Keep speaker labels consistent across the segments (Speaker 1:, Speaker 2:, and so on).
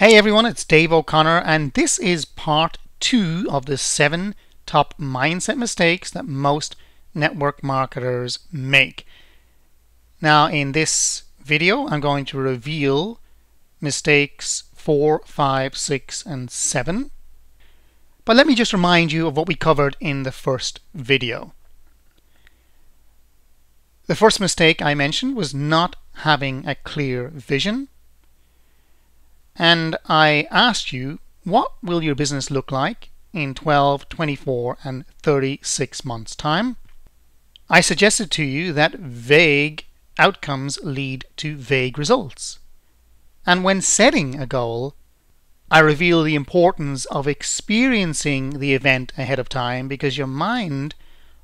Speaker 1: Hey everyone, it's Dave O'Connor, and this is part 2 of the 7 top mindset mistakes that most network marketers make. Now, in this video, I'm going to reveal mistakes 4, 5, 6, and 7. But let me just remind you of what we covered in the first video. The first mistake I mentioned was not having a clear vision. And I asked you, what will your business look like in 12, 24, and 36 months' time? I suggested to you that vague outcomes lead to vague results. And when setting a goal, I reveal the importance of experiencing the event ahead of time, because your mind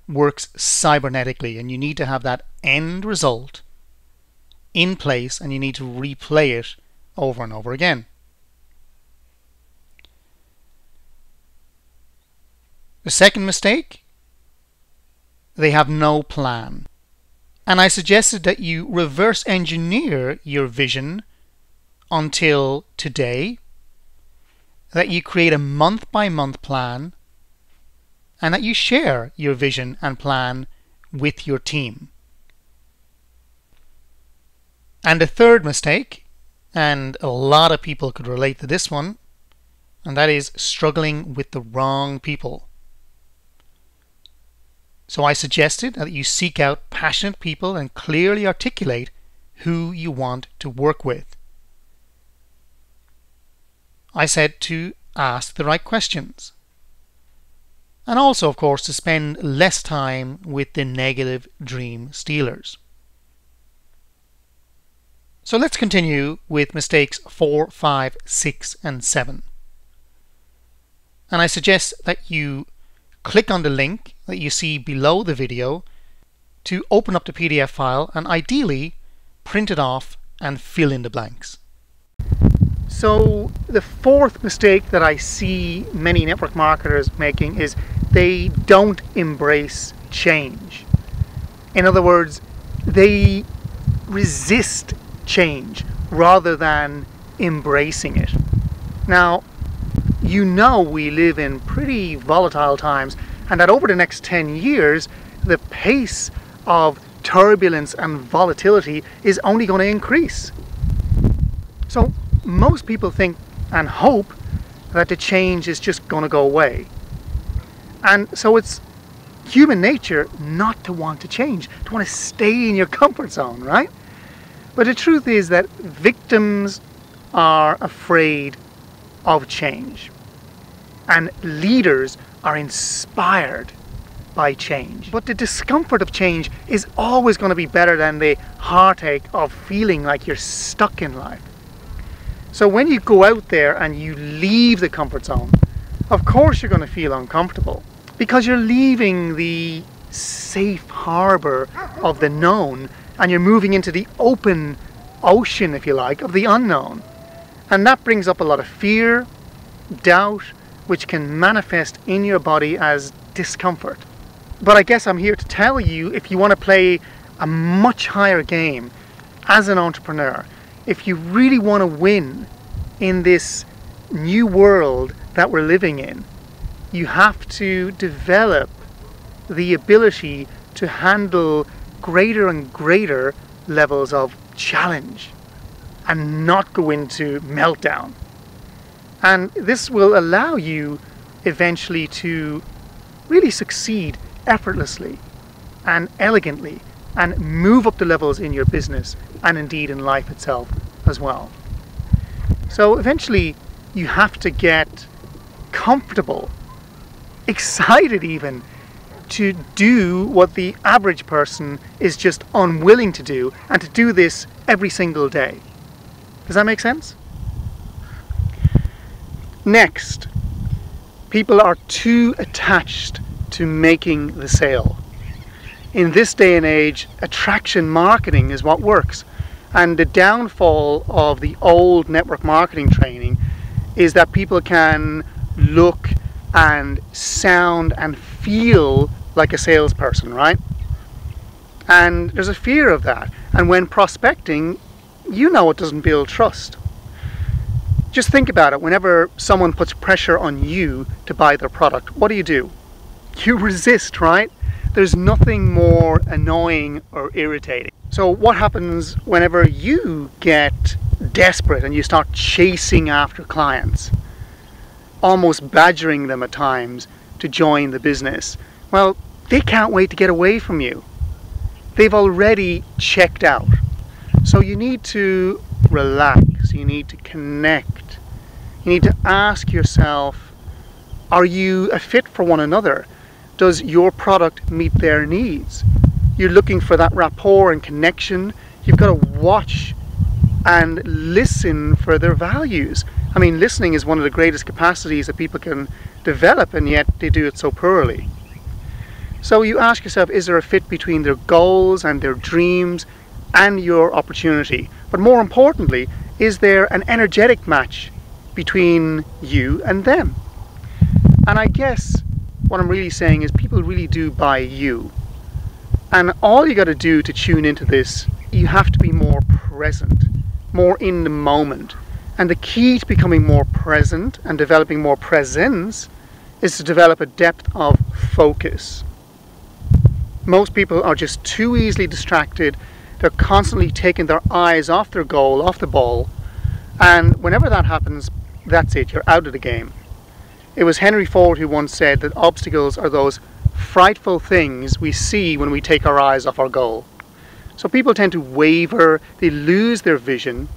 Speaker 1: works cybernetically and you need to have that end result in place and you need to replay it over and over again. The second mistake, they have no plan. And I suggested that you reverse engineer your vision until today, that you create a month-by-month plan, and that you share your vision and plan with your team. And the third mistake, and a lot of people could relate to this one, and that is struggling with the wrong people. So I suggested that you seek out passionate people and clearly articulate who you want to work with. I said to ask the right questions. And also, of course, to spend less time with the negative dream stealers. So let's continue with mistakes 4, 5, 6, and 7. And I suggest that you click on the link that you see below the video to open up the PDF file and ideally print it off and fill in the blanks. So the fourth mistake that I see many network marketers making is they don't embrace change. In other words, they resist change rather than embracing it. Now, you know we live in pretty volatile times, and that over the next 10 years, the pace of turbulence and volatility is only going to increase. So most people think and hope that the change is just going to go away. And so it's human nature not to want to change, to want to stay in your comfort zone, right? But the truth is that victims are afraid of change, and leaders are inspired by change. But the discomfort of change is always going to be better than the heartache of feeling like you're stuck in life. So when you go out there and you leave the comfort zone, of course you're going to feel uncomfortable, because you're leaving the safe harbor of the known and you're moving into the open ocean, if you like, of the unknown. And that brings up a lot of fear, doubt, which can manifest in your body as discomfort. But I guess I'm here to tell you, if you want to play a much higher game as an entrepreneur, if you really want to win in this new world that we're living in, you have to develop the ability to handle greater and greater levels of challenge and not go into meltdown. And this will allow you eventually to really succeed effortlessly and elegantly and move up the levels in your business and indeed in life itself as well. So eventually you have to get comfortable, excited even, to do what the average person is just unwilling to do, and to do this every single day. Does that make sense? Next, people are too attached to making the sale. In this day and age, attraction marketing is what works. And the downfall of the old network marketing training is that people can look and sound and feel like a salesperson, right? And there's a fear of that. And when prospecting, you know it doesn't build trust. Just think about it. Whenever someone puts pressure on you to buy their product, what do? You resist, right? There's nothing more annoying or irritating. So what happens whenever you get desperate and you start chasing after clients, almost badgering them at times to join the business? Well, they can't wait to get away from you. They've already checked out. So you need to relax, you need to connect. You need to ask yourself, are you a fit for one another? Does your product meet their needs? You're looking for that rapport and connection. You've got to watch and listen for their values. I mean, listening is one of the greatest capacities that people can develop, and yet they do it so poorly. So you ask yourself, is there a fit between their goals and their dreams and your opportunity? But more importantly, is there an energetic match between you and them? And I guess what I'm really saying is people really do buy you. And all you got to do to tune into this, you have to be more present, more in the moment. And the key to becoming more present and developing more presence is to develop a depth of focus. Most people are just too easily distracted. They're constantly taking their eyes off their goal, off the ball. And whenever that happens, that's it, you're out of the game. It was Henry Ford who once said that obstacles are those frightful things we see when we take our eyes off our goal. So people tend to waver, they lose their vision,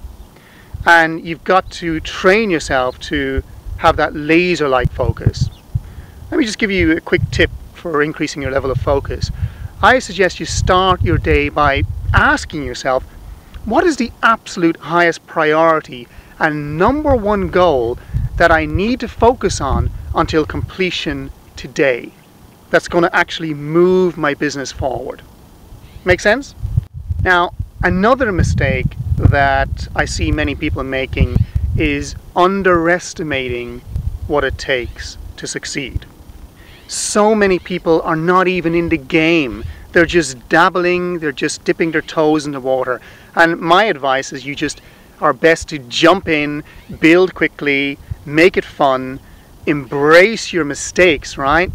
Speaker 1: and you've got to train yourself to have that laser-like focus. Let me just give you a quick tip for increasing your level of focus. I suggest you start your day by asking yourself, what is the absolute highest priority and number one goal that I need to focus on until completion today, that's going to actually move my business forward? Make sense? Now, another mistake that I see many people making is underestimating what it takes to succeed. So many people are not even in the game. They're just dabbling, they're just dipping their toes in the water. And my advice is you just are best to jump in, build quickly, make it fun, embrace your mistakes, right?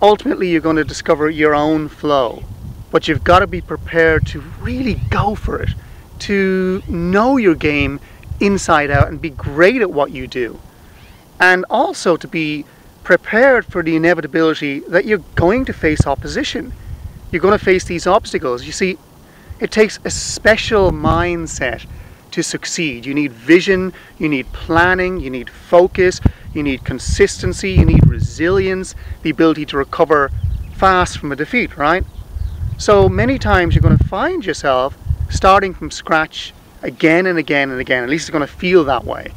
Speaker 1: Ultimately, you're going to discover your own flow. But you've got to be prepared to really go for it, to know your game inside out and be great at what you do. And also to be prepared for the inevitability that you're going to face opposition. You're going to face these obstacles. You see, it takes a special mindset to succeed. You need vision, you need planning, you need focus, you need consistency, you need resilience, the ability to recover fast from a defeat, right? So many times you're going to find yourself starting from scratch again and again and again. At least it's going to feel that way.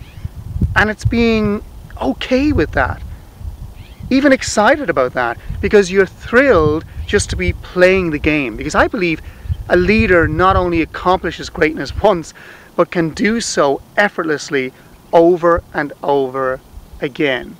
Speaker 1: And it's being okay with that. Even excited about that, because you're thrilled just to be playing the game. Because I believe a leader not only accomplishes greatness once, but can do so effortlessly over and over again.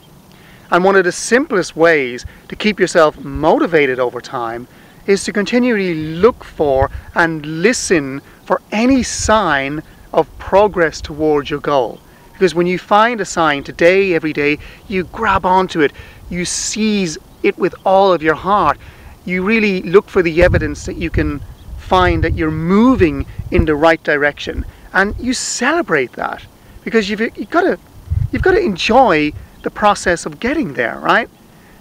Speaker 1: And one of the simplest ways to keep yourself motivated over time is to continually look for and listen for any sign of progress towards your goal. Because when you find a sign today, every day, you grab onto it, you seize it with all of your heart. You really look for the evidence that you can find that you're moving in the right direction, and you celebrate that, because you've got to enjoy the process of getting there, right?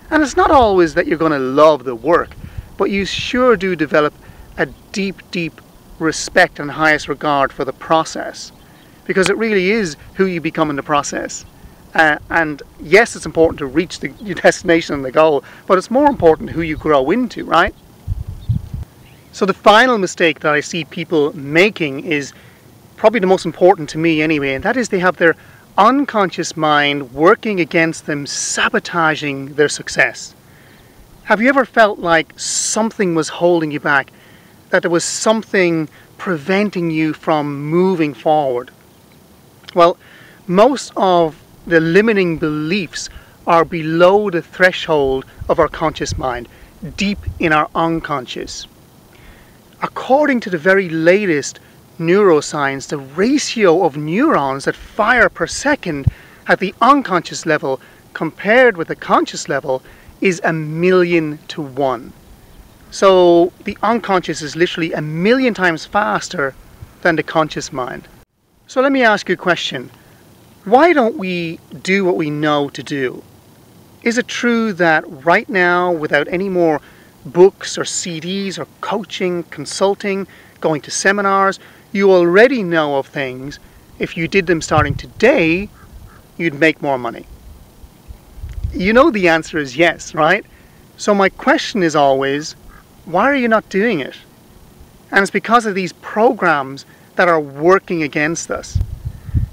Speaker 1: And it's not always that you're going to love the work, but you sure do develop a deep respect and highest regard for the process, because it really is who you become in the process. And yes, it's important to reach your destination and the goal, but it's more important who you grow into, right? So the final mistake that I see people making is probably the most important to me anyway, and that is they have their unconscious mind working against them, sabotaging their success. Have you ever felt like something was holding you back, that there was something preventing you from moving forward? Well, most of the limiting beliefs are below the threshold of our conscious mind, deep in our unconscious. According to the very latest neuroscience, the ratio of neurons that fire per second at the unconscious level compared with the conscious level is 1,000,000 to 1. So the unconscious is literally 1,000,000 times faster than the conscious mind. So let me ask you a question. Why don't we do what we know to do? Is it true that right now, without any more books or CDs or coaching, consulting, going to seminars, you already know of things, if you did them starting today, you'd make more money? You know the answer is yes, right? So my question is always, why are you not doing it? And it's because of these programs that are working against us.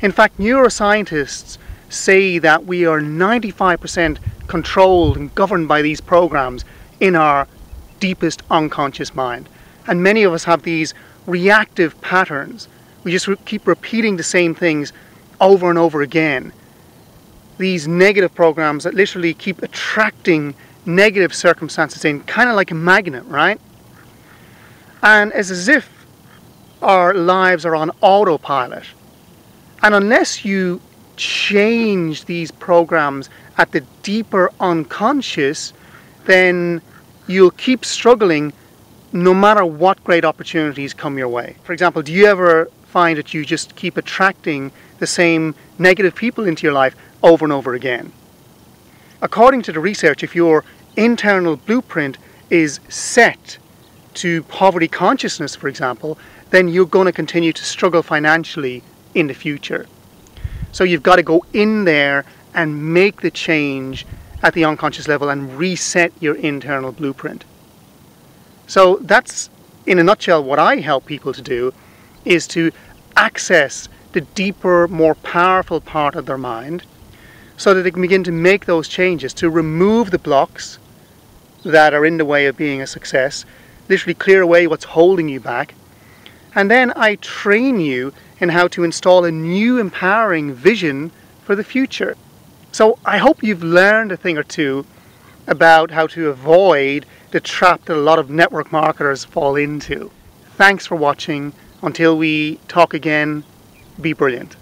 Speaker 1: In fact, neuroscientists say that we are 95% controlled and governed by these programs in our deepest unconscious mind. And many of us have these reactive patterns. We just keep repeating the same things over and over again. These negative programs that literally keep attracting negative circumstances in, kind of like a magnet, right? And it's as if our lives are on autopilot. And unless you change these programs at the deeper unconscious, then you'll keep struggling no matter what great opportunities come your way. For example, do you ever find that you just keep attracting the same negative people into your life over and over again? According to the research, if your internal blueprint is set to poverty consciousness, for example, then you're going to continue to struggle financially in the future. So you've got to go in there and make the change at the unconscious level and reset your internal blueprint. So that's, in a nutshell, what I help people to do, is to access the deeper, more powerful part of their mind so that they can begin to make those changes, to remove the blocks that are in the way of being a success, literally clear away what's holding you back. And then I train you in how to install a new empowering vision for the future. So I hope you've learned a thing or two about how to avoid the trap that a lot of network marketers fall into. Thanks for watching. Until we talk again, be brilliant.